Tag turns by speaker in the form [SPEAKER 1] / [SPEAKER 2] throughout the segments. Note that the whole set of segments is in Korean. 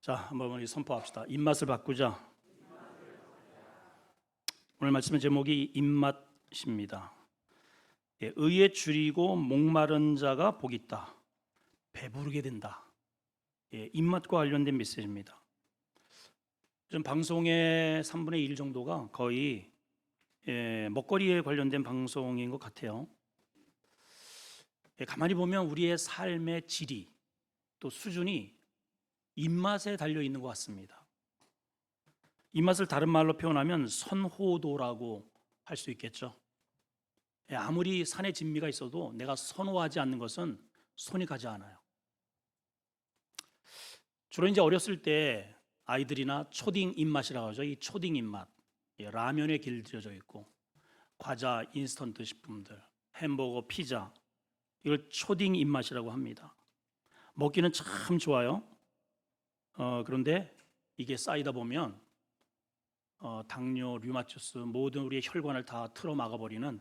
[SPEAKER 1] 자, 한번 우리 선포합시다. 입맛을 바꾸자. 오늘 말씀의 제목이 입맛입니다. 의에 줄이고 목마른 자가 복이 있다. 배부르게 된다. 입맛과 관련된 메시지입니다. 요즘 방송의 3분의 1 정도가 거의 먹거리에 관련된 방송인 것 같아요. 가만히 보면 우리의 삶의 질이 또 수준이 입맛에 달려 있는 것 같습니다. 입맛을 다른 말로 표현하면 선호도라고 할 수 있겠죠. 아무리 산에 진미가 있어도 내가 선호하지 않는 것은 손이 가지 않아요. 주로 이제 어렸을 때 아이들이나 초딩 입맛이라고 하죠. 이 초딩 입맛, 라면에 길들여져 있고 과자, 인스턴트 식품들, 햄버거, 피자, 이걸 초딩 입맛이라고 합니다. 먹기는 참 좋아요. 그런데 이게 쌓이다 보면 당뇨, 류마티스 모든 우리의 혈관을 다 틀어 막아버리는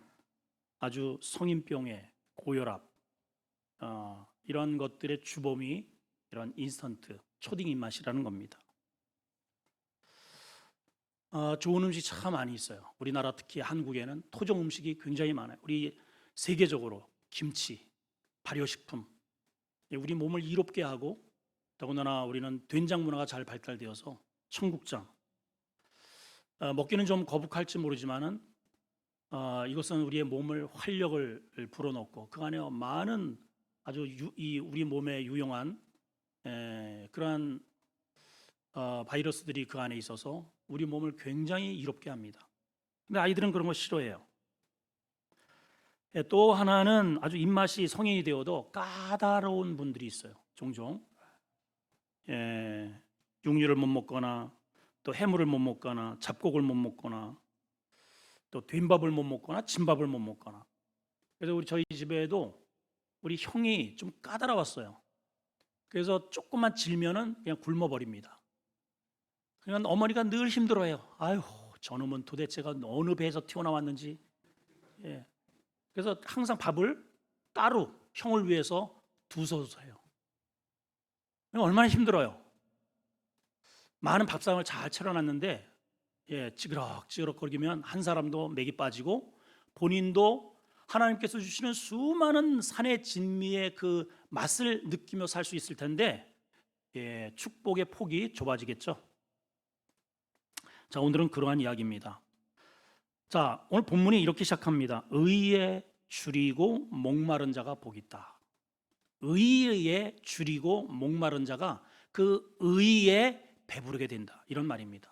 [SPEAKER 1] 아주 성인병의 고혈압, 이런 것들의 주범이 이런 인스턴트 초딩 입맛이라는 겁니다. 좋은 음식 참 많이 있어요. 우리나라 특히 한국에는 토종 음식이 굉장히 많아요. 우리 세계적으로 김치, 발효식품, 우리 몸을 이롭게 하고 더군다나 우리는 된장 문화가 잘 발달되어서 청국장, 먹기는 좀 거북할지 모르지만은 이것은 우리의 몸을 활력을 불어넣고 그 안에 많은 아주 우리 몸에 유용한 그러한 바이러스들이 그 안에 있어서 우리 몸을 굉장히 이롭게 합니다. 근데 아이들은 그런 거 싫어해요. 또 하나는 아주 입맛이 성인이 되어도 까다로운 분들이 있어요. 종종 육류를 못 먹거나 또 해물을 못 먹거나 잡곡을 못 먹거나 또 된밥을 못 먹거나 진밥을 못 먹거나. 그래서 저희 집에도 우리 형이 좀 까다로웠어요. 그래서 조금만 질면은 그냥 굶어버립니다. 그러니까 어머니가 늘 힘들어해요. 아유, 저놈은 도대체가 어느 배에서 튀어나왔는지. 그래서 항상 밥을 따로 형을 위해서 두서서 해요. 얼마나 힘들어요. 많은 밥상을 잘 차려놨는데 찌그럭찌그럭거리면 한 사람도 맥이 빠지고 본인도 하나님께서 주시는 수많은 산의 진미의 그 맛을 느끼며 살 수 있을 텐데 축복의 폭이 좁아지겠죠. 자, 오늘은 그러한 이야기입니다. 자, 오늘 본문이 이렇게 시작합니다. 의에 줄이고 목마른 자가 복이 있다. 의에 줄이고 목마른 자가 그 의에 배부르게 된다, 이런 말입니다.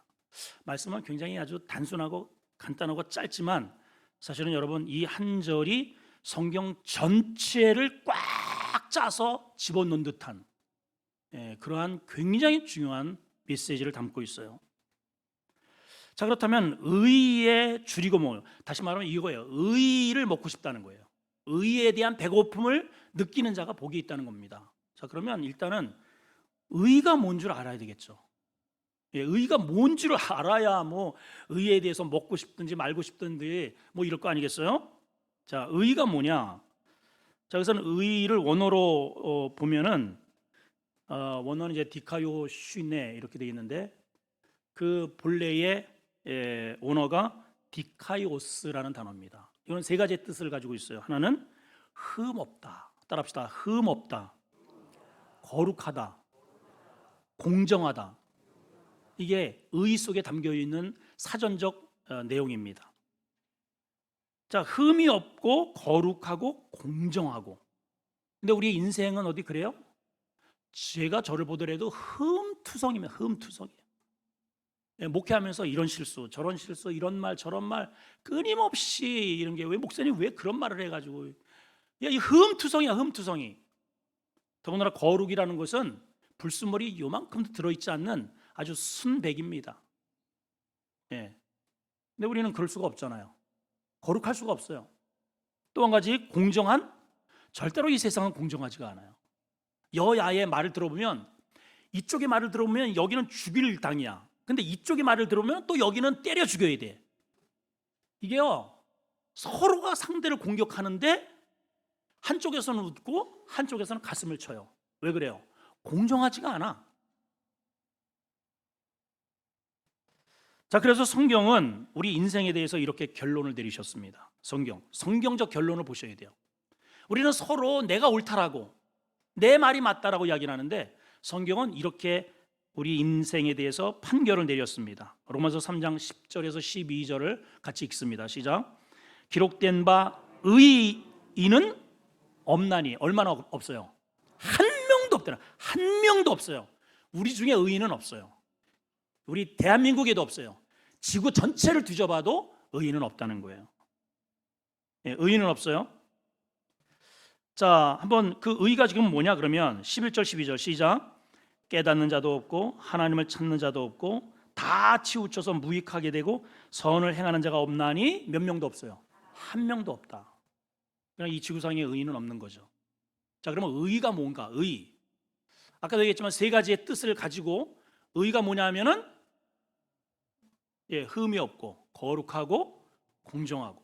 [SPEAKER 1] 말씀은 굉장히 아주 단순하고 간단하고 짧지만 사실은 여러분 이 한 절이 성경 전체를 꽉 짜서 집어넣은 듯한 그러한 굉장히 중요한 메시지를 담고 있어요. 자, 그렇다면 의에 줄이고 다시 말하면 이거예요. 의를 먹고 싶다는 거예요. 의에 대한 배고픔을 느끼는 자가 복이 있다는 겁니다. 자, 그러면 일단은 의가 뭔 줄 알아야 되겠죠. 의가 뭔 줄 알아야 의에 대해서 먹고 싶든지 말고 싶든지 이럴 거 아니겠어요? 자, 의가 뭐냐? 자, 여기서는 의를 원어로 보면은 원어는 이제 디카요 슈네 이렇게 되어 있는데 그 본래의 원어가 디카이오스라는 단어입니다. 이건 세 가지의 뜻을 가지고 있어요. 하나는 흠없다. 따라합시다. 흠없다. 거룩하다. 공정하다. 이게 의 속에 담겨 있는 사전적 내용입니다. 자, 흠이 없고 거룩하고 공정하고. 근데 우리 인생은 어디 그래요? 제가 저를 보더라도 흠투성이면 흠투성이에요. 목회하면서 이런 실수, 저런 실수, 이런 말, 저런 말 끊임없이 이런 게 왜 목사님 왜 그런 말을 해가지고 이 흠투성이야, 흠투성이. 더군다나 거룩이라는 것은 불순물이 요만큼도 들어있지 않는 아주 순백입니다. 근데 우리는 그럴 수가 없잖아요. 거룩할 수가 없어요. 또 한 가지 공정한, 절대로 이 세상은 공정하지가 않아요. 여야의 말을 들어보면 이쪽의 말을 들어보면 여기는 죽일 당이야. 근데 이쪽의 말을 들어보면 또 여기는 때려 죽여야 돼. 이게요, 서로가 상대를 공격하는데 한쪽에서는 웃고 한쪽에서는 가슴을 쳐요. 왜 그래요? 공정하지가 않아. 자, 그래서 성경은 우리 인생에 대해서 이렇게 결론을 내리셨습니다. 성경적 결론을 보셔야 돼요. 우리는 서로 내가 옳다라고, 내 말이 맞다라고 이야기를 하는데, 성경은 이렇게 우리 인생에 대해서 판결을 내렸습니다. 로마서 3장 10절에서 12절을 같이 읽습니다. 시작. 기록된 바 의인은 없나니. 얼마나 없어요? 한 명도 없더라. 한 명도 없어요. 우리 중에 의인은 없어요. 우리 대한민국에도 없어요. 지구 전체를 뒤져봐도 의인은 없다는 거예요. 예, 의인은 없어요. 자, 한번 그 의가 지금 뭐냐 그러면 11절 12절 시작. 깨닫는 자도 없고 하나님을 찾는 자도 없고 다 치우쳐서 무익하게 되고 선을 행하는 자가 없나니. 몇 명도 없어요. 한 명도 없다. 그냥 이 지구상에 의인은 없는 거죠. 자, 그러면 의가 뭔가? 의. 아까도 얘기했지만 세 가지의 뜻을 가지고 의가 뭐냐면은 흠이 없고 거룩하고 공정하고.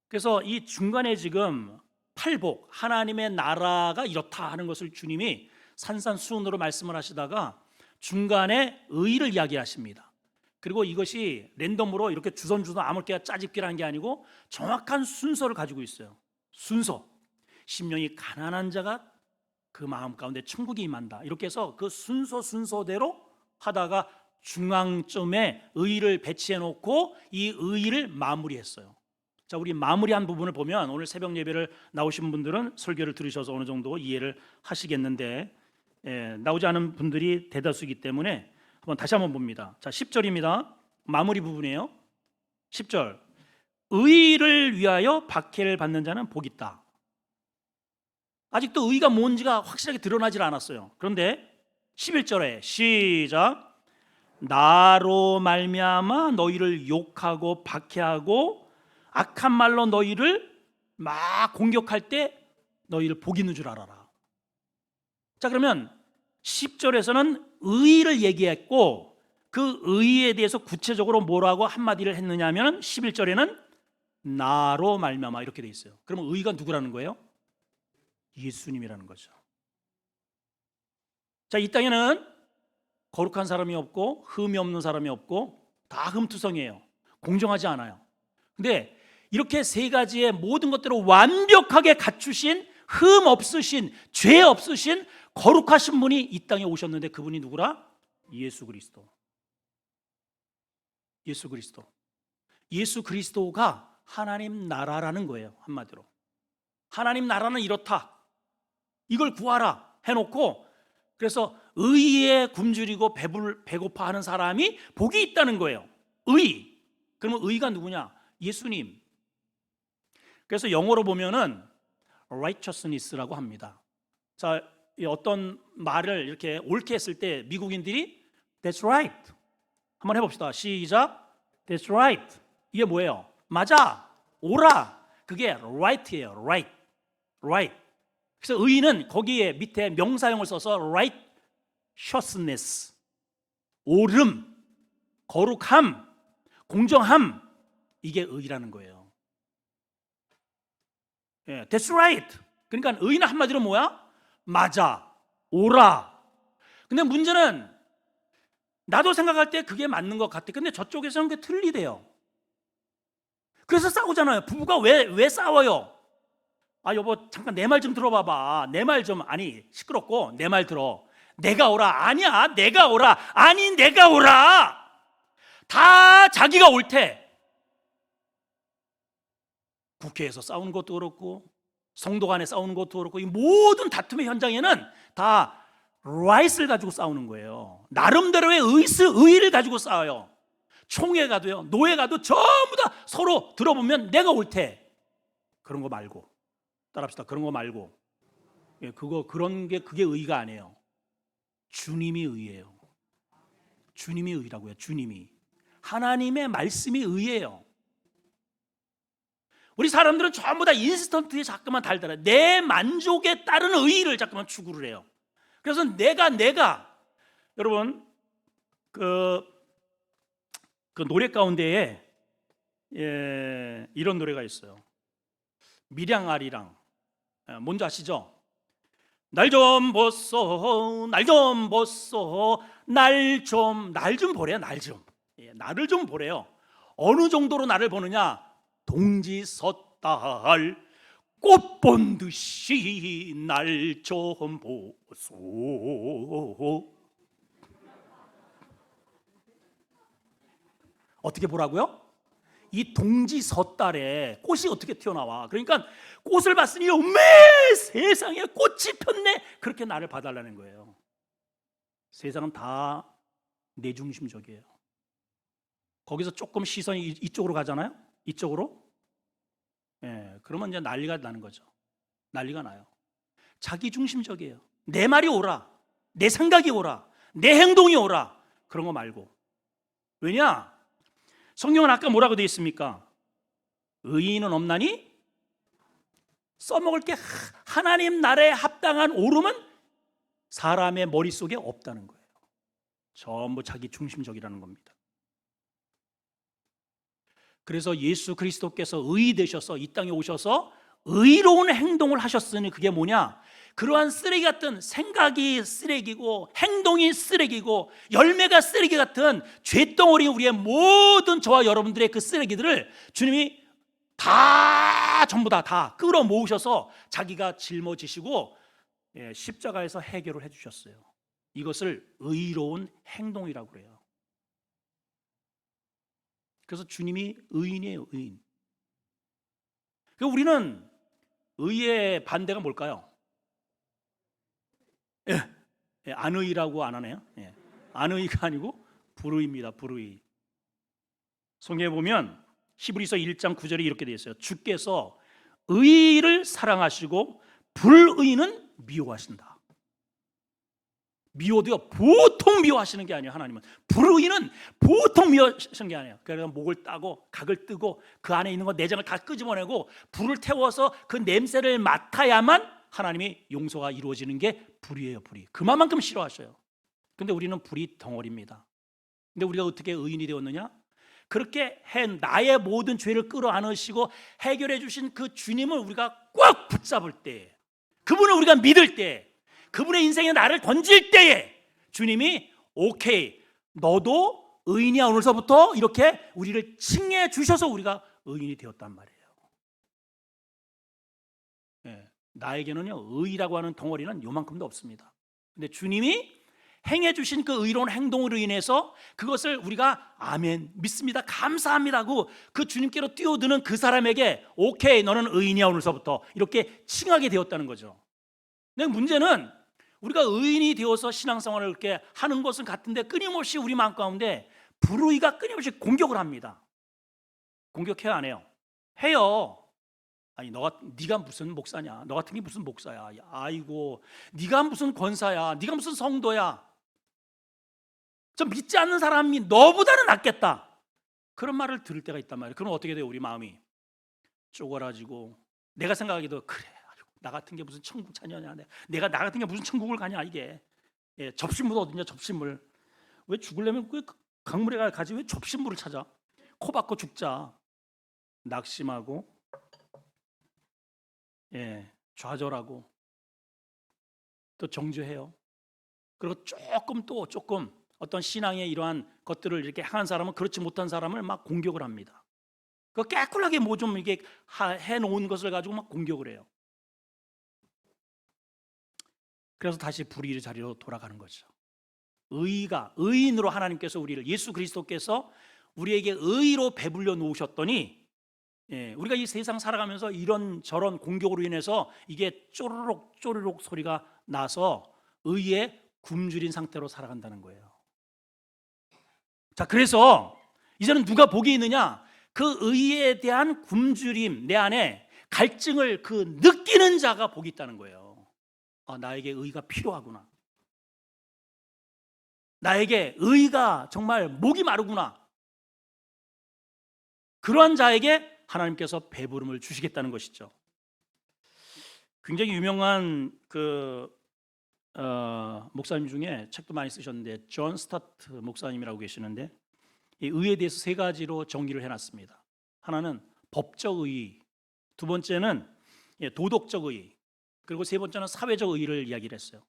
[SPEAKER 1] 그래서 이 중간에 지금 팔복, 하나님의 나라가 이렇다 하는 것을 주님이 산산수훈으로 말씀을 하시다가 중간에 의를 이야기하십니다. 그리고 이것이 랜덤으로 이렇게 주선주선 아무렇게나 짜집기라는 게 아니고 정확한 순서를 가지고 있어요. 순서. 심령이 가난한 자가 그 마음 가운데 천국이 임한다. 이렇게 해서 그 순서대로 하다가 중앙점에 의를 배치해 놓고 이 의를 마무리했어요. 자, 우리 마무리한 부분을 보면 오늘 새벽 예배를 나오신 분들은 설교를 들으셔서 어느 정도 이해를 하시겠는데, 나오지 않은 분들이 대다수이기 때문에 다시 한번 봅니다. 자, 10절입니다. 마무리 부분이에요. 10절. 의를 위하여 박해를 받는 자는 복이 있다. 아직도 의가 뭔지가 확실하게 드러나질 않았어요. 그런데 11절에 시작. 나로 말미암아 너희를 욕하고 박해하고 악한 말로 너희를 막 공격할 때 너희를 복 있는 줄 알아라. 자, 그러면 10절에서는 의를 얘기했고 그 의에 대해서 구체적으로 뭐라고 한마디를 했느냐 하면 11절에는 나로 말미암아 이렇게 돼 있어요. 그러면 의가 누구라는 거예요? 예수님이라는 거죠. 자, 이 땅에는 거룩한 사람이 없고 흠이 없는 사람이 없고 다 흠투성이에요. 공정하지 않아요. 근데 이렇게 세 가지의 모든 것들을 완벽하게 갖추신, 흠 없으신, 죄 없으신 거룩하신 분이 이 땅에 오셨는데 그분이 누구라? 예수 그리스도. 예수 그리스도. 예수 그리스도가 하나님 나라라는 거예요. 한마디로 하나님 나라는 이렇다, 이걸 구하라 해놓고, 그래서 의에 굶주리고 배고파하는 사람이 복이 있다는 거예요. 의. 그러면 의가 누구냐? 예수님. 그래서 영어로 보면은 righteousness라고 합니다. 자, 어떤 말을 이렇게 옳게 했을 때 미국인들이 That's right. 한번 해봅시다. 시작. That's right. 이게 뭐예요? 맞아, 옳아. 그게 right예요. right. 그래서 의는 거기에 밑에 명사형을 써서 righteousness, 옳음, 거룩함, 공정함, 이게 의라는 거예요. That's right. 그러니까 의는 한마디로 뭐야? 맞아, 옳아. 근데 문제는 나도 생각할 때 그게 맞는 것 같아. 근데 저쪽에서는 그게 틀리대요. 그래서 싸우잖아요. 부부가 왜 싸워요? 아, 여보 잠깐 내 말 좀 들어봐봐. 내 말 좀. 아니, 시끄럽고 내 말 들어. 내가 옳아. 아니야, 내가 옳아. 아니, 내가 옳아. 다 자기가 옳대. 국회에서 싸우는 것도 그렇고 성도 간에 싸우는 것도 그렇고 이 모든 다툼의 현장에는 다 right을 가지고 싸우는 거예요. 나름대로의 의를 가지고 싸워요. 총회 가도요, 노예 가도 전부 다 서로 들어보면 내가 옳대. 그런 거 말고, 따라합시다. 그런 거 말고, 그게 의가 아니에요. 주님이 의예요. 주님이 의라고요. 주님이. 하나님의 말씀이 의예요. 우리 사람들은 전부 다 인스턴트에 자꾸만 달달해. 내 만족에 따른 의의를 자꾸만 추구를 해요. 그래서 내가 여러분 그 노래 가운데에 이런 노래가 있어요. 미량아리랑. 뭔지 아시죠? 날 좀 보소, 날 좀 보소, 날 좀 보래, 날 좀. 나를 좀 보래요. 어느 정도로 나를 보느냐? 동지섣달 꽃 본 듯이 날 좀 보소. 어떻게 보라고요? 이 동지섣달에 꽃이 어떻게 튀어나와? 그러니까 꽃을 봤으니 어메 세상에 꽃이 폈네. 그렇게 나를 봐달라는 거예요. 세상은 다 내중심적이에요. 거기서 조금 시선이 이쪽으로 가잖아요. 이쪽으로. 그러면 이제 난리가 나는 거죠. 난리가 나요. 자기 중심적이에요. 내 말이 옳아, 내 생각이 옳아, 내 행동이 옳아. 그런 거 말고. 왜냐? 성경은 아까 뭐라고 되어 있습니까? 의인은 없나니 써먹을 게 하나님 나라에 합당한 옳음은 사람의 머릿속에 없다는 거예요. 전부 자기 중심적이라는 겁니다. 그래서 예수 그리스도께서 의인 되셔서 이 땅에 오셔서 의로운 행동을 하셨으니 그게 뭐냐? 그러한 쓰레기 같은 생각이 쓰레기고 행동이 쓰레기고 열매가 쓰레기 같은 죄덩어리 우리의 모든 저와 여러분들의 그 쓰레기들을 주님이 다 전부 다 끌어모으셔서 자기가 짊어지시고 십자가에서 해결을 해주셨어요. 이것을 의로운 행동이라고 그래요. 그래서 주님이 의인이에요. 의인. 우리는 의의 반대가 뭘까요? 안의라고 안 하네요. 안의가 아니고 불의입니다. 불의. 성경에 보면 히브리서 1장 9절에 이렇게 되어 있어요. 주께서 의를 사랑하시고 불의는 미워하신다. 미워도요, 보통 미워하시는 게 아니에요. 하나님은 불의는 보통 미워하시는 게 아니에요. 그래서 목을 따고 각을 뜨고 그 안에 있는 거 내장을 다 끄집어내고 불을 태워서 그 냄새를 맡아야만 하나님의 용서가 이루어지는 게 불의예요. 불의. 그만큼 싫어하셔요. 근데 우리는 불의 덩어리입니다. 근데 우리가 어떻게 의인이 되었느냐? 그렇게 나의 모든 죄를 끌어안으시고 해결해 주신 그 주님을 우리가 꽉 붙잡을 때, 그분을 우리가 믿을 때, 그분의 인생에 나를 던질 때에 주님이 오케이, 너도 의인이야 오늘서부터, 이렇게 우리를 칭해 주셔서 우리가 의인이 되었단 말이에요. 나에게는요, 의라고 하는 덩어리는 요만큼도 없습니다. 근데 주님이 행해 주신 그 의로운 행동으로 인해서 그것을 우리가 아멘, 믿습니다, 감사합니다 하고 그 주님께로 뛰어드는 그 사람에게 오케이, 너는 의인이야 오늘서부터, 이렇게 칭하게 되었다는 거죠. 근데 문제는 우리가 의인이 되어서 신앙생활을 이렇게 하는 것은 같은데 끊임없이 우리 마음 가운데 불의가 끊임없이 공격을 합니다. 공격해요, 안 해요? 해요. 아니, 네가 무슨 목사냐? 너 같은 게 무슨 목사야? 아이고, 네가 무슨 권사야? 네가 무슨 성도야? 좀 믿지 않는 사람이 너보다는 낫겠다. 그런 말을 들을 때가 있단 말이에요. 그럼 어떻게 돼요? 우리 마음이 쪼그라지고, 내가 생각하기도 그래, 나 같은 게 무슨 천국 자녀냐? 내가 나 같은 게 무슨 천국을 가냐 이게. 접시물 어딨냐? 접시물. 왜 죽으려면 왜 강물에 가지 왜 접시물을 찾아? 코 박고 죽자. 낙심하고, 좌절하고, 또 정죄해요. 그리고 조금 어떤 신앙의 이러한 것들을 이렇게 향한 사람은 그렇지 못한 사람을 막 공격을 합니다. 그 깨끗하게 뭐 좀 이게 해놓은 것을 가지고 막 공격을 해요. 그래서 다시 불의의 자리로 돌아가는 거죠. 의인으로 하나님께서 우리를, 예수 그리스도께서 우리에게 의로 배불려 놓으셨더니, 우리가 이 세상 살아가면서 이런 저런 공격으로 인해서 이게 쪼르륵 소리가 나서 의에 굶주린 상태로 살아간다는 거예요. 자, 그래서 이제는 누가 복이 있느냐? 그 의에 대한 굶주림, 내 안에 갈증을 그 느끼는 자가 복이 있다는 거예요. 나에게 의가 필요하구나. 나에게 의가 정말 목이 마르구나. 그러한 자에게 하나님께서 배부름을 주시겠다는 것이죠. 굉장히 유명한 목사님 중에 책도 많이 쓰셨는데 존 스타트 목사님이라고 계시는데, 이 의에 대해서 세 가지로 정의를 해놨습니다. 하나는 법적 의의, 두 번째는 도덕적 의의, 그리고 세 번째는 사회적 의의를 이야기를 했어요.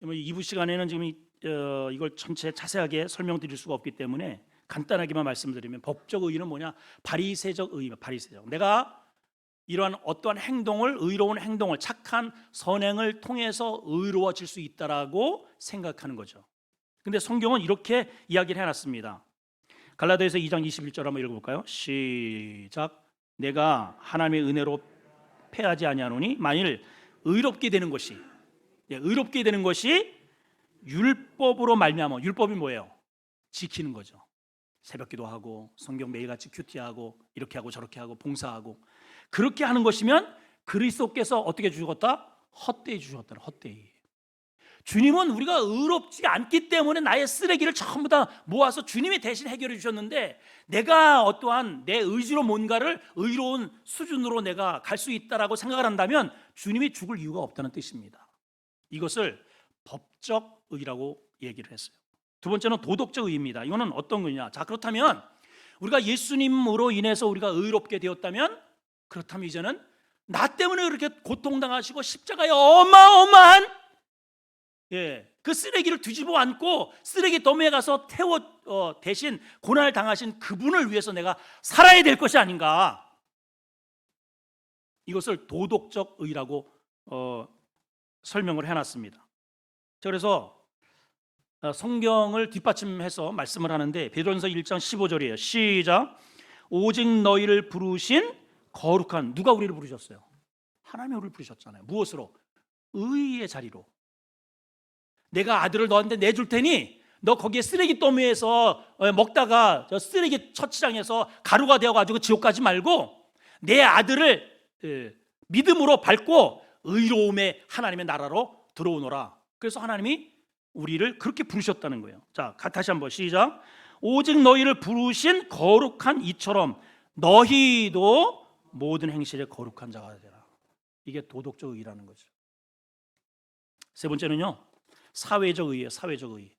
[SPEAKER 1] 2부 시간에는 지금 이걸 전체 자세하게 설명드릴 수가 없기 때문에 간단하게만 말씀드리면 법적 의의는 뭐냐? 바리새적 의의, 바리새적. 내가 이러한 어떠한 행동을, 의로운 행동을, 착한 선행을 통해서 의로워질 수 있다라고 생각하는 거죠. 근데 성경은 이렇게 이야기를 해놨습니다. 갈라디아서 2장 21절 한번 읽어볼까요? 시작. 내가 하나님의 은혜로 패하지 아니하노니 만일 의롭게 되는 것이, 의롭게 되는 것이 율법으로 말미암아. 율법이 뭐예요? 지키는 거죠. 새벽기도 하고 성경 매일같이 큐티하고 이렇게 하고 저렇게 하고 봉사하고, 그렇게 하는 것이면 그리스도께서 어떻게 주셨다? 헛되이 주셨다. 헛되이. 주님은 우리가 의롭지 않기 때문에 나의 쓰레기를 전부 다 모아서 주님이 대신 해결해 주셨는데, 내가 어떠한 내 의지로 뭔가를 의로운 수준으로 내가 갈 수 있다라고 생각을 한다면 주님이 죽을 이유가 없다는 뜻입니다. 이것을 법적 의라고 얘기를 했어요. 두 번째는 도덕적 의입니다. 이거는 어떤 거냐? 자, 그렇다면 우리가 예수님으로 인해서 우리가 의롭게 되었다면, 그렇다면 이제는 나 때문에 그렇게 고통당하시고 십자가에 어마어마한 그 쓰레기를 뒤집어 안고 쓰레기 더미에 가서 대신 고난을 당하신 그분을 위해서 내가 살아야 될 것이 아닌가. 이것을 도덕적 의라고 설명을 해놨습니다. 그래서 성경을 뒷받침해서 말씀을 하는데 베드로전서 1장 15절이에요. 시작. 오직 너희를 부르신 거룩한, 누가 우리를 부르셨어요? 하나님이 우리를 부르셨잖아요. 무엇으로? 의의 자리로. 내가 아들을 너한테 내줄 테니 너 거기에 쓰레기 더미에서 먹다가 저 쓰레기 처치장에서 가루가 되어가지고 지옥 가지 말고 내 아들을 믿음으로 밟고 의로움의 하나님의 나라로 들어오너라. 그래서 하나님이 우리를 그렇게 부르셨다는 거예요. 자, 다시 한번 시작. 오직 너희를 부르신 거룩한 이처럼 너희도 모든 행실에 거룩한 자가 되라. 이게 도덕적 의라는 거죠. 세 번째는요, 사회적 의예요. 사회적 의.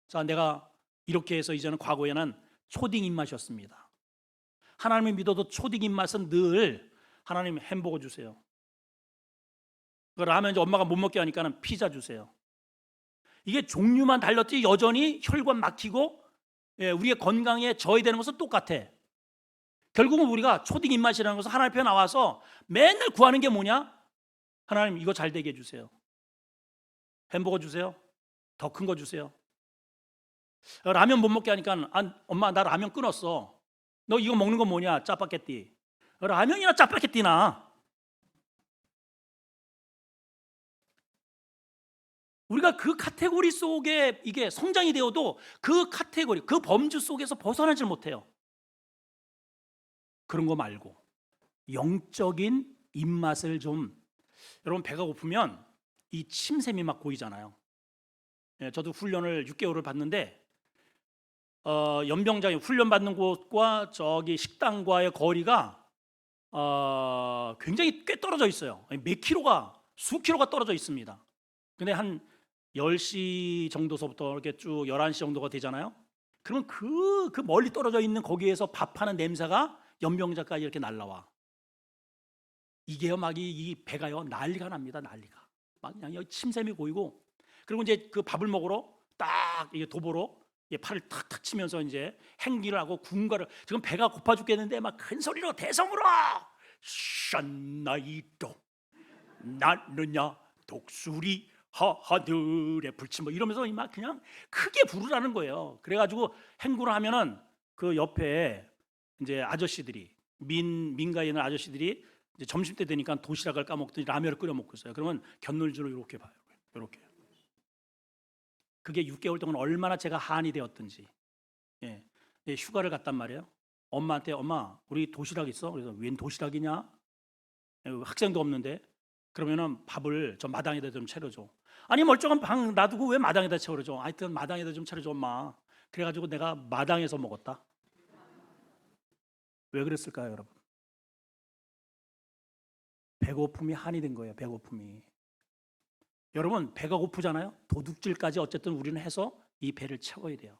[SPEAKER 1] 자, 내가 이렇게 해서 이제는 과거에는 초딩 입맛이었습니다. 하나님을 믿어도 초딩 입맛은 늘 하나님 햄버거 주세요. 라면 이제 엄마가 못 먹게 하니까는 피자 주세요. 이게 종류만 달랐지 여전히 혈관 막히고 우리의 건강에 저해되는 것은 똑같아. 결국은 우리가 초딩 입맛이라는 것은 하나님 앞에 나와서 맨날 구하는 게 뭐냐? 하나님 이거 잘 되게 해주세요. 햄버거 주세요. 더 큰 거 주세요. 라면 못 먹게 하니까 엄마 나 라면 끊었어. 너 이거 먹는 거 뭐냐? 짜파게티. 라면이나 짜파게티나. 우리가 그 카테고리 속에 이게 성장이 되어도 그 카테고리, 그 범주 속에서 벗어나질 못해요. 그런 거 말고 영적인 입맛을 좀, 여러분 배가 고프면 이 침샘이 막 고이잖아요. 저도 훈련을 6개월을 받는데 연병장에 훈련 받는 곳과 저기 식당과의 거리가 굉장히 꽤 떨어져 있어요. 몇 킬로가, 수 킬로가 떨어져 있습니다. 근데 한 10시 정도서부터 이렇게 쭉 11시 정도가 되잖아요. 그러면 그 멀리 떨어져 있는 거기에서 밥하는 냄새가 연병장까지 이렇게 날라와. 이게요, 막 이 배가요 난리가 납니다. 난리가. 막 그냥 여기 침샘이 고이고, 그리고 이제 그 밥을 먹으러 딱 이게 도보로 팔을 탁탁 치면서 이제 행기를 하고 군가를, 지금 배가 고파 죽겠는데 막 큰 소리로 대성으로 싼나이도 나느냐 독수리 하늘에 불침 뭐 이러면서 막 그냥 크게 부르라는 거예요. 그래가지고 행구를 하면은 그 옆에 이제 아저씨들이 민가에 있는 아저씨들이 이제 점심 때 되니까 도시락을 까먹더니 라면을 끓여 먹고 있어요. 그러면 곁눈질로 이렇게 봐요. 이렇게. 그게 6개월 동안 얼마나 제가 한이 되었든지. 휴가를 갔단 말이에요. 엄마한테 엄마 우리 도시락 있어? 그래서 웬 도시락이냐? 학생도 없는데. 그러면은 밥을 저 마당에다 좀 차려줘. 아니 멀쩡한 방 놔두고 왜 마당에다 차려줘? 하여튼 마당에다 좀 차려줘 엄마. 그래가지고 내가 마당에서 먹었다. 왜 그랬을까요, 여러분? 배고픔이 한이 된 거예요. 배고픔이. 여러분 배가 고프잖아요. 도둑질까지 어쨌든 우리는 해서 이 배를 채워야 돼요.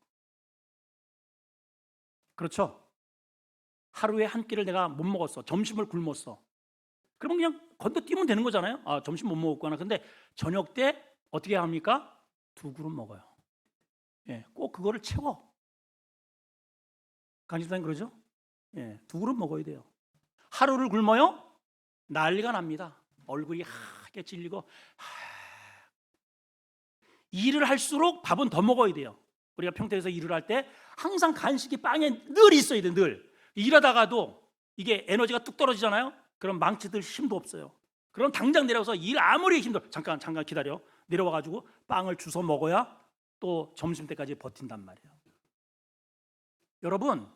[SPEAKER 1] 그렇죠? 하루에 한 끼를 내가 못 먹었어. 점심을 굶었어. 그러면 그냥 건너뛰면 되는 거잖아요. 점심 못 먹었거나. 근데 저녁 때 어떻게 합니까? 2그릇 먹어요. 예, 꼭 그거를 채워. 강집사님 그러죠? 예, 2그릇 먹어야 돼요. 하루를 굶어요? 난리가 납니다. 얼굴이 하게 찔리고 일을 할수록 밥은 더 먹어야 돼요. 우리가 평택에서 일을 할 때 항상 간식이 빵에 늘 있어야 돼. 늘 일하다가도 이게 에너지가 뚝 떨어지잖아요. 그럼 망치들 힘도 없어요. 그럼 당장 내려와서 일 아무리 힘들어 잠깐 기다려 내려와가지고 빵을 주워 먹어야 또 점심 때까지 버틴단 말이에요. 여러분,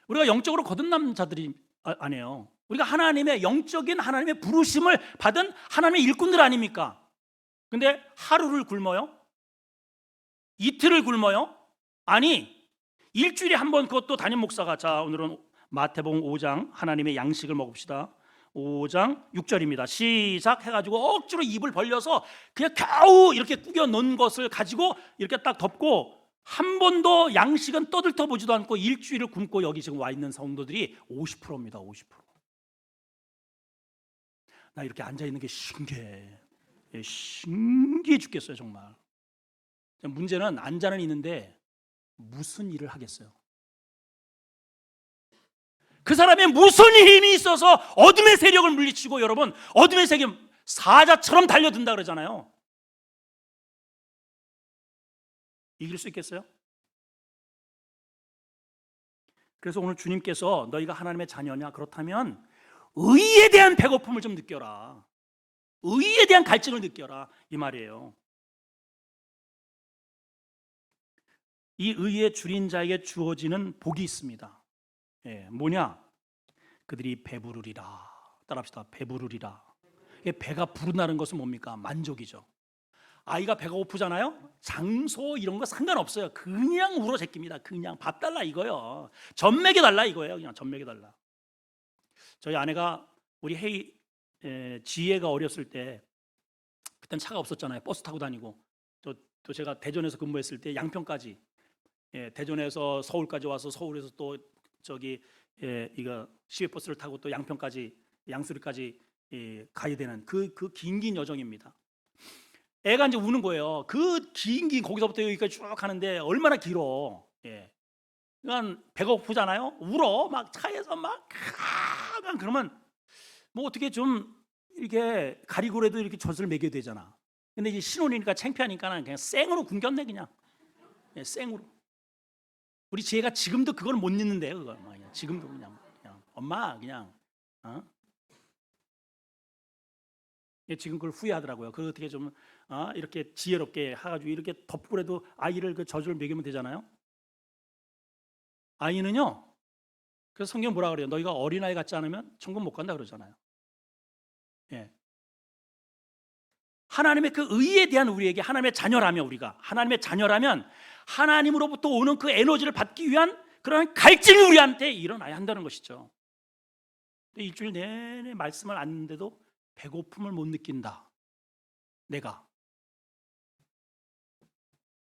[SPEAKER 1] 우리가 영적으로 거듭난 자들이 아니에요. 우리가 하나님의 영적인 하나님의 부르심을 받은 하나님의 일꾼들 아닙니까? 근데 하루를 굶어요? 이틀을 굶어요? 아니, 일주일에 한 번. 그것도 담임 목사가, 자 오늘은 마태복음 5장 하나님의 양식을 먹읍시다. 5장 6절입니다. 시작 해가지고 억지로 입을 벌려서 그냥 겨우 이렇게 구겨 놓은 것을 가지고 이렇게 딱 덮고 한 번도 양식은 떠들떠 보지도 않고 일주일을 굶고 여기 지금 와 있는 성도들이 50%입니다. 50%. 나 이렇게 앉아 있는 게 신기해. 신기해 죽겠어요 정말. 문제는 앉아는 있는데 무슨 일을 하겠어요? 그 사람의 무슨 힘이 있어서 어둠의 세력을 물리치고, 여러분, 어둠의 세력 사자처럼 달려든다 그러잖아요. 이길 수 있겠어요? 그래서 오늘 주님께서 너희가 하나님의 자녀냐? 그렇다면 의에 대한 배고픔을 좀 느껴라. 의에 대한 갈증을 느껴라, 이 말이에요. 이 의에 줄인 자에게 주어지는 복이 있습니다. 예, 뭐냐? 그들이 배부르리라. 따라합시다. 배부르리라. 배가 부르다는 것은 뭡니까? 만족이죠. 아이가 배가 고프잖아요. 장소 이런 거 상관없어요. 그냥 울어 제낍니다. 그냥 밥 달라 이거요. 젖 먹여달라 이거예요. 그냥 젖 먹여달라. 저희 아내가 우리 지혜가 어렸을 때, 그때는 차가 없었잖아요. 버스 타고 다니고, 또 제가 대전에서 근무했을 때 양평까지, 대전에서 서울까지 와서 서울에서 또 이거 시외버스를 타고 또 양평까지, 양수리까지 가야 되는 그 긴 여정입니다. 애가 이제 우는 거예요. 그 긴 거기서부터 여기까지 쭉 가는데 얼마나 길어. 그러니까 배가 고프잖아요. 울어. 막 차에서 막 그러면 뭐 어떻게 좀 이렇게 가리고라도 이렇게 젖을 먹여야 되잖아. 근데 이제 신혼이니까 창피하니까 그냥 생으로 굶겼네 그냥. 생으로. 우리 지혜가 지금도 그걸 못 잊는데요. 그걸 지금도 그냥 엄마 그냥 지금 그걸 후회하더라고요. 그걸 어떻게 좀 이렇게 지혜롭게 해가지고 이렇게 덮고라도 아이를 그 젖을 먹이면 되잖아요. 아이는요. 그래서 성경 뭐라 그래요? 너희가 어린아이 같지 않으면 천국 못 간다 그러잖아요. 하나님의 그 의에 대한 우리에게, 하나님의 자녀라면, 우리가 하나님의 자녀라면 하나님으로부터 오는 그 에너지를 받기 위한 그런 갈증이 우리한테 일어나야 한다는 것이죠. 근데 일주일 내내 말씀을 안 듣는데도 배고픔을 못 느낀다. 내가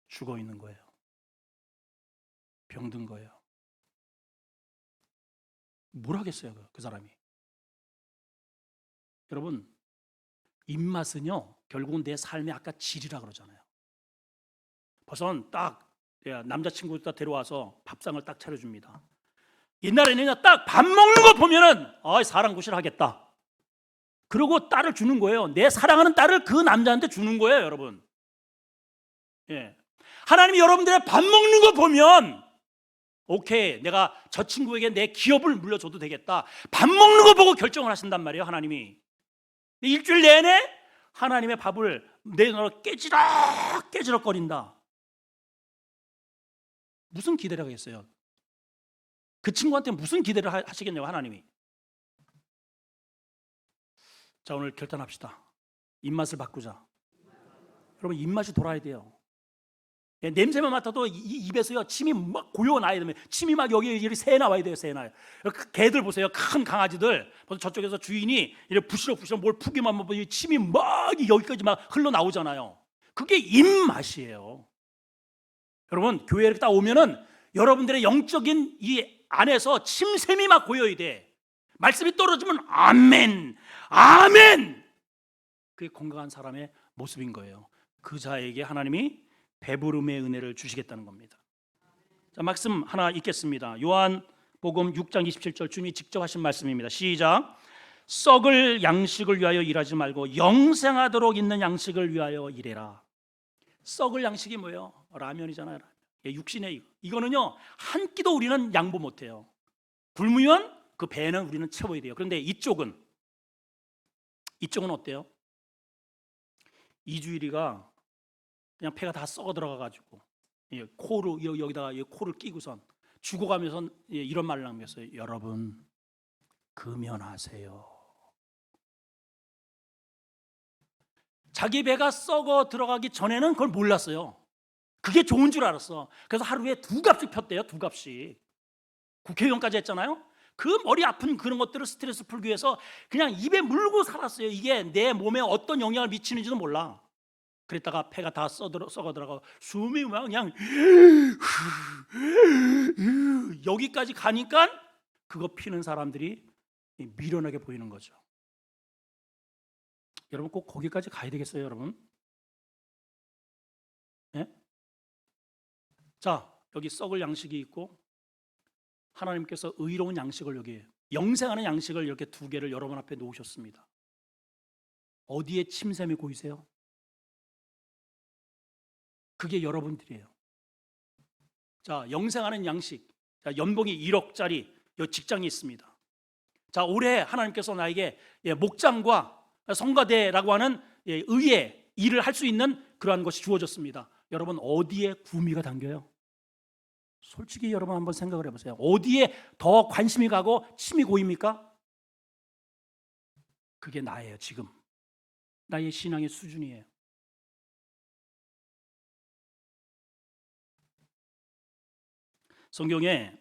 [SPEAKER 1] 죽어 있는 거예요. 병든 거예요. 뭘 하겠어요, 그 사람이. 여러분, 입맛은요 결국은 내 삶의 아까 질이라 그러잖아요. 벌써 딱 남자친구 딱 데려와서 밥상을 딱 차려줍니다. 옛날에는 딱 밥 먹는 거 보면은 사랑 구실 하겠다. 그리고 딸을 주는 거예요. 내 사랑하는 딸을 그 남자한테 주는 거예요, 여러분. 하나님이 여러분들의 밥 먹는 거 보면 오케이, 내가 저 친구에게 내 기업을 물려줘도 되겠다. 밥 먹는 거 보고 결정을 하신단 말이에요, 하나님이. 일주일 내내 하나님의 밥을 내놓으러 깨지럭 거린다. 무슨 기대를 하겠어요? 그 친구한테 무슨 기대를 하시겠냐고, 하나님이. 자, 오늘 결단합시다. 입맛을 바꾸자. 여러분, 입맛이 돌아야 돼요. 냄새만 맡아도 입에서요 침이 막 고여나야 되면, 침이 막 여기 새 나와야 돼요. 새 나요. 개들 보세요. 큰 강아지들 벌써 저쪽에서 주인이 이렇게 부시럭부시럭 뭘 푸기만 하면 침이 막 여기까지 막 흘러 나오잖아요. 그게 입맛이에요. 여러분, 교회에 이렇게 딱 오면은 여러분들의 영적인 이 안에서 침샘이 막 고여야 돼. 말씀이 떨어지면 아멘, 아멘. 그게 건강한 사람의 모습인 거예요. 그 자에게 하나님이 배부름의 은혜를 주시겠다는 겁니다. 자, 말씀 하나 읽겠습니다. 요한복음 6장 27절 주님이 직접 하신 말씀입니다. 시작. 썩을 양식을 위하여 일하지 말고 영생하도록 있는 양식을 위하여 일해라. 썩을 양식이 뭐예요? 라면이잖아요. 육신의 이거. 이거는요 한 끼도 우리는 양보 못해요. 굶으면 그 배는 우리는 채워야 돼요. 그런데 이쪽은 어때요? 이주일이가 그냥 배가 다 썩어 들어가가지고 코로 여기다가 코를 끼고선 죽어가면서 이런 말을 남겼어요. 여러분 금연하세요. 자기 배가 썩어 들어가기 전에는 그걸 몰랐어요. 그게 좋은 줄 알았어. 그래서 하루에 2갑씩 폈대요. 2갑씩. 국회의원까지 했잖아요. 그 머리 아픈 그런 것들을 스트레스 풀기 위해서 그냥 입에 물고 살았어요. 이게 내 몸에 어떤 영향을 미치는지도 몰라. 그랬다가 폐가 다 썩어 들어가고 숨이 막 그냥 여기까지 가니까 그거 피는 사람들이 미련하게 보이는 거죠. 여러분 꼭 거기까지 가야 되겠어요, 여러분? 예? 자, 여기 썩을 양식이 있고 하나님께서 의로운 양식을 여기 영생하는 양식을 이렇게 2개를 여러분 앞에 놓으셨습니다. 어디에 침샘이 고이세요? 그게 여러분들이에요. 자, 영생하는 양식. 자, 연봉이 1억짜리 직장이 있습니다. 자, 올해 하나님께서 나에게 목장과 성가대라고 하는 의의 일을 할 수 있는 그러한 것이 주어졌습니다. 여러분 어디에 구미가 당겨요? 솔직히 여러분 한번 생각을 해보세요. 어디에 더 관심이 가고 침이 고입니까? 그게 나예요. 지금 나의 신앙의 수준이에요. 성경에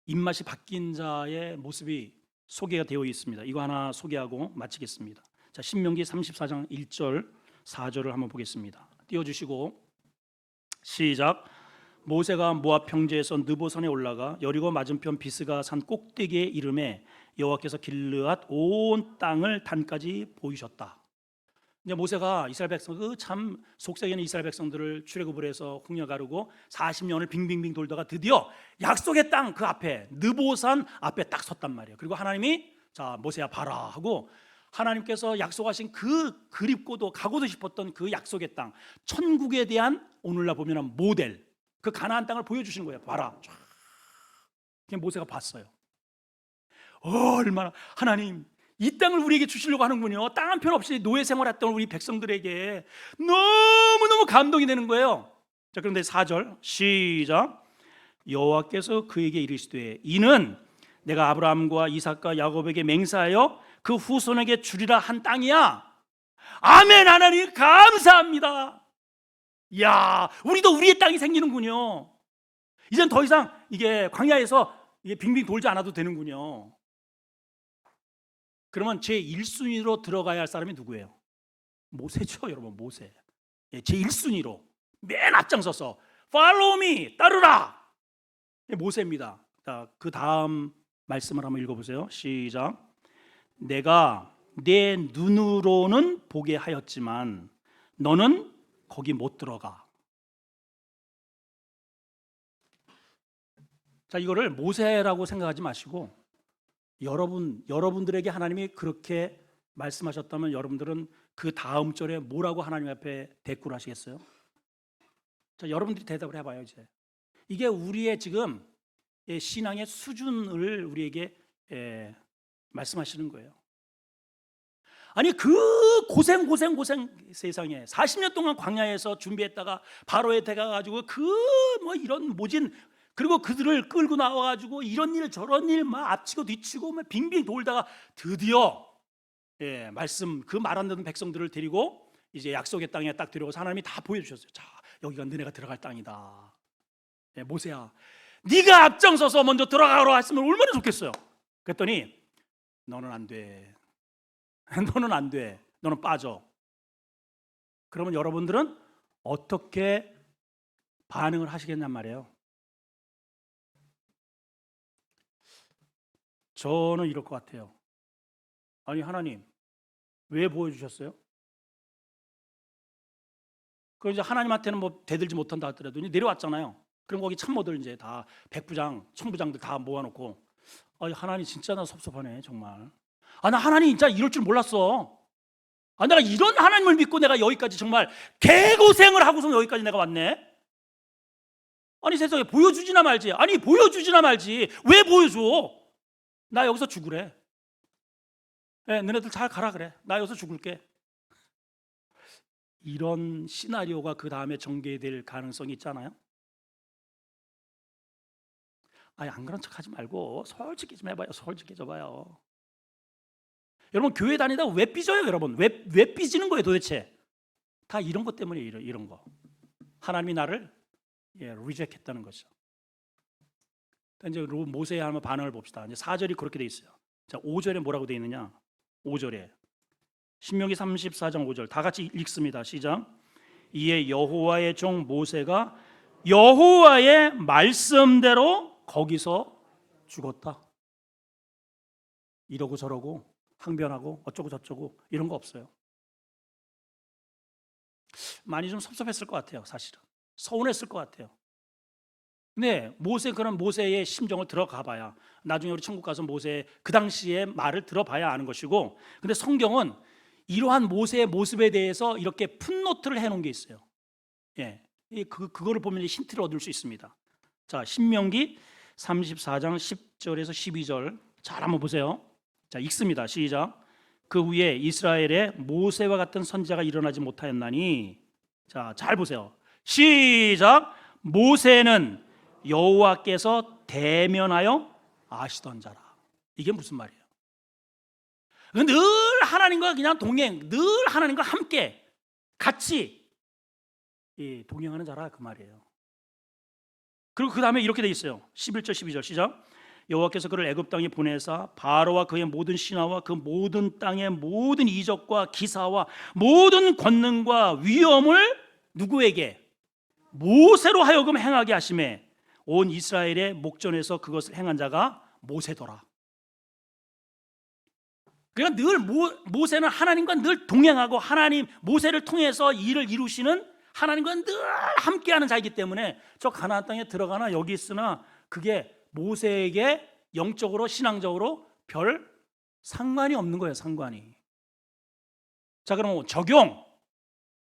[SPEAKER 1] 입맛이 바뀐 자의 모습이 소개가 되어 있습니다. 이거 하나 소개하고 마치겠습니다. 자, 신명기 34장 1절 4절을 한번 보겠습니다. 띄워주시고 시작. 모세가 모압 평지에서 느보산에 올라가 여리고 맞은편 비스가 산 꼭대기에 이름에 여호와께서 길르앗 온 땅을 단까지 보이셨다. 이제 모세가 이스라엘 백성 참 속세에 있는 이스라엘 백성들을 출애굽을 해서 홍해 가르고 40년을 빙빙빙 돌다가 드디어 약속의 땅 그 앞에 느보산 앞에 딱 섰단 말이에요. 그리고 하나님이 자 모세야 봐라 하고 하나님께서 약속하신 그 그립고도 가고도 싶었던 그 약속의 땅 천국에 대한 오늘날 보면 모델 그 가나안 땅을 보여주시는 거예요. 봐라. 그냥 모세가 봤어요. 얼마나 하나님 이 땅을 우리에게 주시려고 하는군요. 땅 한 편 없이 노예 생활했던 우리 백성들에게 너무너무 감동이 되는 거예요. 자, 그런데 4절 시작. 여호와께서 그에게 이르시되 이는 내가 아브라함과 이삭과 야곱에게 맹세하여 그 후손에게 주리라 한 땅이야. 아멘. 하나님 감사합니다. 야, 우리도 우리의 땅이 생기는군요. 이젠 더 이상 이게 광야에서 이게 빙빙 돌지 않아도 되는군요. 그러면 제 1순위로 들어가야 할 사람이 누구예요? 모세죠, 여러분. 모세. 제 1순위로 맨 앞장서서 Follow me, 따르라. 모세입니다. 자, 그 다음 말씀을 한번 읽어보세요. 시작. 내가 내 눈으로는 보게 하였지만 너는 거기 못 들어가. 자, 이거를 모세라고 생각하지 마시고 여러분들에게 하나님이 그렇게 말씀하셨다면 여러분들은 그 다음 절에 뭐라고 하나님 앞에 대꾸를 하시겠어요? 자, 여러분들이 대답을 해봐요. 이게 우리의 지금 신앙의 수준을 우리에게 말씀하시는 거예요. 아니 그 고생 세상에 40년 동안 광야에서 준비했다가 바로에 들어가가지고 그 뭐 이런 모진 그리고 그들을 끌고 나와가지고 이런 일 저런 일 막 앞치고 뒤치고 막 빙빙 돌다가 드디어 말씀 그 말 안 듣는 백성들을 데리고 이제 약속의 땅에 딱 들어가서 하나님이 다 보여주셨어요. 자, 여기가 너네가 들어갈 땅이다. 모세야, 네가 앞장서서 먼저 들어가라 했으면 얼마나 좋겠어요. 그랬더니 너는 안 돼. 너는 안 돼. 너는 빠져. 그러면 여러분들은 어떻게 반응을 하시겠냔 말이에요. 저는 이럴 것 같아요. 아니 하나님 왜 보여주셨어요? 그 이제 하나님한테는 뭐 대들지 못한다 하더라도 이제 내려왔잖아요. 그럼 거기 참모들 이제 다 백부장, 천부장들 다 모아놓고 하나님 진짜 나 섭섭하네 정말. 나 하나님 진짜 이럴 줄 몰랐어. 내가 이런 하나님을 믿고 내가 여기까지 정말 개고생을 하고서 여기까지 내가 왔네. 아니 세상에 보여주지나 말지. 아니 보여주지나 말지. 왜 보여줘? 나 여기서 죽으래. 너네들 잘 가라 그래. 나 여기서 죽을게. 이런 시나리오가 그 다음에 전개될 가능성이 있잖아요. 안 그런 척하지 말고 솔직히 좀 해봐요. 솔직해져봐요. 여러분 교회 다니다 왜 삐져요? 여러분 왜 삐지는 거예요 도대체? 다 이런 것 때문에 이런 거. 하나님이 나를 리젝했다는 거죠. 이제 모세에 한번 반응을 봅시다. 이제 4절이 그렇게 돼 있어요. 자, 5절에 뭐라고 돼 있느냐? 5절에 신명기 34장 5절 다 같이 읽습니다. 시작. 이에 여호와의 종 모세가 여호와의 말씀대로 거기서 죽었다. 이러고 저러고 항변하고 어쩌고 저쩌고 이런 거 없어요. 많이 좀 섭섭했을 것 같아요. 사실은 서운했을 것 같아요. 근데 그런 모세의 심정을 들어가 봐야 나중에 우리 천국 가서 모세 그 당시의 말을 들어봐야 아는 것이고, 근데 성경은 이러한 모세의 모습에 대해서 이렇게 풋노트를 해놓은 게 있어요. 그거를 보면 힌트를 얻을 수 있습니다. 자, 신명기 34장 10절에서 12절 잘 한번 보세요. 자, 읽습니다. 시작. 그 후에 이스라엘에 모세와 같은 선지자가 일어나지 못하였나니, 자, 잘 보세요. 시작. 모세는 여호와께서 대면하여 아시던 자라. 이게 무슨 말이에요? 늘 하나님과 그냥 동행, 늘 하나님과 함께 같이 동행하는 자라 그 말이에요. 그리고 그 다음에 이렇게 돼 있어요. 11절 12절 시작. 여호와께서 그를 애굽 땅에 보내사 바로와 그의 모든 신하와 그 모든 땅의 모든 이적과 기사와 모든 권능과 위엄을 누구에게? 모세로 하여금 행하게 하심에 온 이스라엘의 목전에서 그것을 행한 자가 모세더라. 그러니까 늘 모세는 하나님과 늘 동행하고 하나님 모세를 통해서 일을 이루시는 하나님과 늘 함께하는 자이기 때문에 저 가나안 땅에 들어가나 여기 있으나 그게 모세에게 영적으로 신앙적으로 별 상관이 없는 거예요. 상관이. 자, 그럼 적용.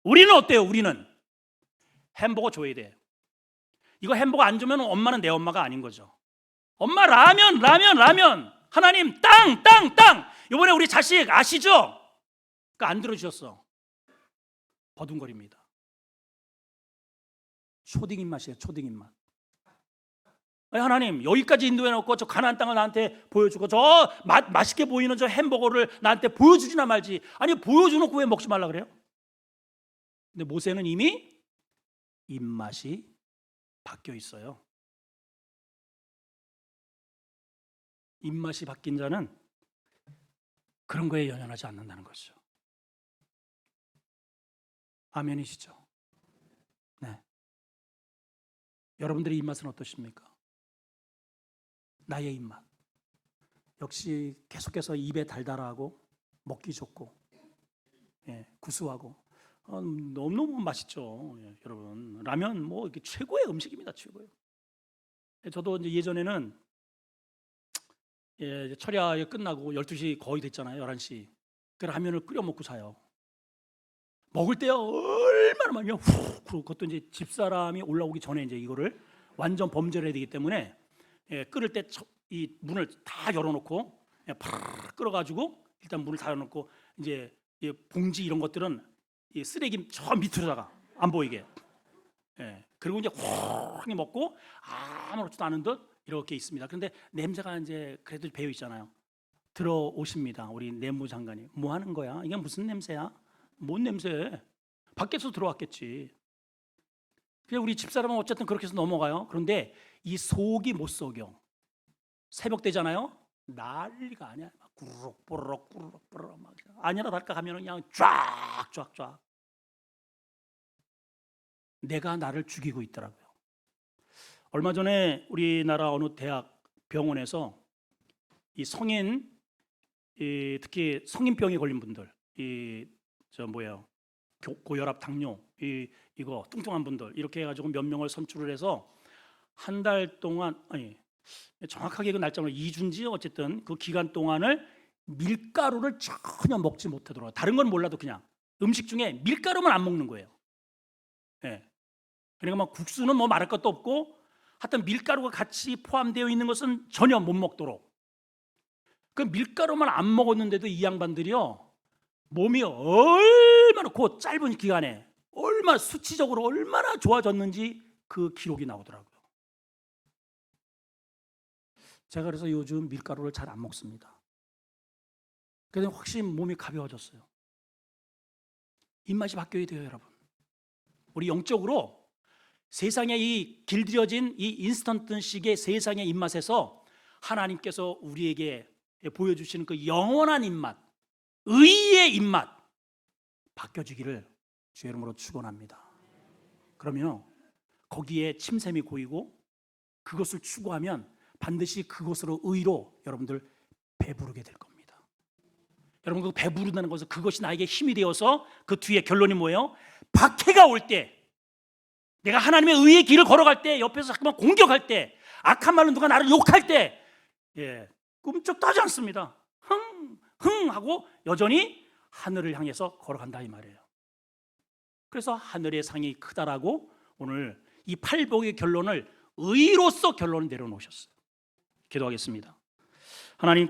[SPEAKER 1] 우리는 어때요? 우리는 햄버거 줘야 돼. 이거 햄버거 안 주면 엄마는 내 엄마가 아닌 거죠. 엄마 라면. 하나님 땅. 이번에 우리 자식 아시죠? 그러니까 안 들어주셨어. 버둥거립니다. 초딩 입맛이에요. 초딩 입맛. 하나님 여기까지 인도해놓고 저 가나안 땅을 나한테 보여주고 저 맛있게 보이는 저 햄버거를 나한테 보여주지나 말지. 아니 보여주놓고 왜 먹지 말라 그래요? 근데 모세는 이미 입맛이 바뀌어 있어요. 입맛이 바뀐 자는 그런 거에 연연하지 않는다는 거죠. 아멘이시죠? 네. 여러분들의 입맛은 어떠십니까? 나의 입맛 역시 계속해서 입에 달달하고 먹기 좋고 구수하고 너무너무 맛있죠. 여러분 라면 뭐 이게 최고의 음식입니다. 최고예요. 저도 이제 예전에는 철야 끝나고 12시 거의 됐잖아요. 11시. 그 라면을 끓여 먹고 자요. 먹을 때요 얼마나 많이요. 그것도 이제 집사람이 올라오기 전에 이제 이거를 완전 범죄를 해야 되기 때문에 끓을 때 이 문을 다 열어놓고 팍 끓어가지고 일단 문을 다 열어놓고 이제 봉지 이런 것들은 이 쓰레기 저 밑으로다가 안 보이게. 그리고 이제 확 먹고 아무렇지도 않은 듯 이렇게 있습니다. 그런데 냄새가 이제 그래도 배어 있잖아요. 들어오십니다. 우리 내무장관이 뭐 하는 거야? 이게 무슨 냄새야? 뭔 냄새? 밖에서 들어왔겠지. 그냥 우리 집사람은 어쨌든 그렇게 해서 넘어가요. 그런데 이 속이 못 속여. 새벽 되잖아요. 난리가 아니야. 막 꾸르륵 뽀르륵 막 아니라 달까 하면은 그냥 쫙 내가 나를 죽이고 있더라고요. 얼마 전에 우리나라 어느 대학 병원에서 이 성인 특히 성인병에 걸린 분들 고혈압, 당뇨 이거 뚱뚱한 분들 이렇게 해가지고 몇 명을 선출을 해서 한 달 동안, 아니 정확하게 그 날짜로 2주인지 어쨌든 그 기간 동안을 밀가루를 전혀 먹지 못하도록, 다른 건 몰라도 그냥 음식 중에 밀가루만 안 먹는 거예요. 예. 그러니까 막 국수는 뭐 말할 것도 없고 하여튼 밀가루가 같이 포함되어 있는 것은 전혀 못 먹도록. 그 밀가루만 안 먹었는데도 이 양반들이요, 몸이 얼마나 그 짧은 기간에 얼마나 수치적으로 얼마나 좋아졌는지 그 기록이 나오더라고요. 제가 그래서 요즘 밀가루를 잘 안 먹습니다. 그래서 확실히 몸이 가벼워졌어요. 입맛이 바뀌어야 돼요, 여러분. 우리 영적으로 세상에 이 길들여진 이 인스턴트식의 세상의 입맛에서 하나님께서 우리에게 보여주시는 그 영원한 입맛, 의의 입맛 바뀌어지기를 주의 이름으로 축원합니다. 그러면 거기에 침샘이 고이고 그것을 추구하면 반드시 그것으로 의로 여러분들 배부르게 될 겁니다. 여러분 그 배부르다는 것은 그것이 나에게 힘이 되어서 그 뒤에 결론이 뭐예요? 박해가 올 때, 내가 하나님의 의의 길을 걸어갈 때, 옆에서 자꾸만 공격할 때, 악한 말로 누가 나를 욕할 때, 꿈쩍도 하지 않습니다. 흥 하고 여전히 하늘을 향해서 걸어간다 이 말이에요. 그래서 하늘의 상이 크다라고 오늘 이 팔복의 결론을 의로서 결론을 내려놓으셨어요. 기도하겠습니다. 하나님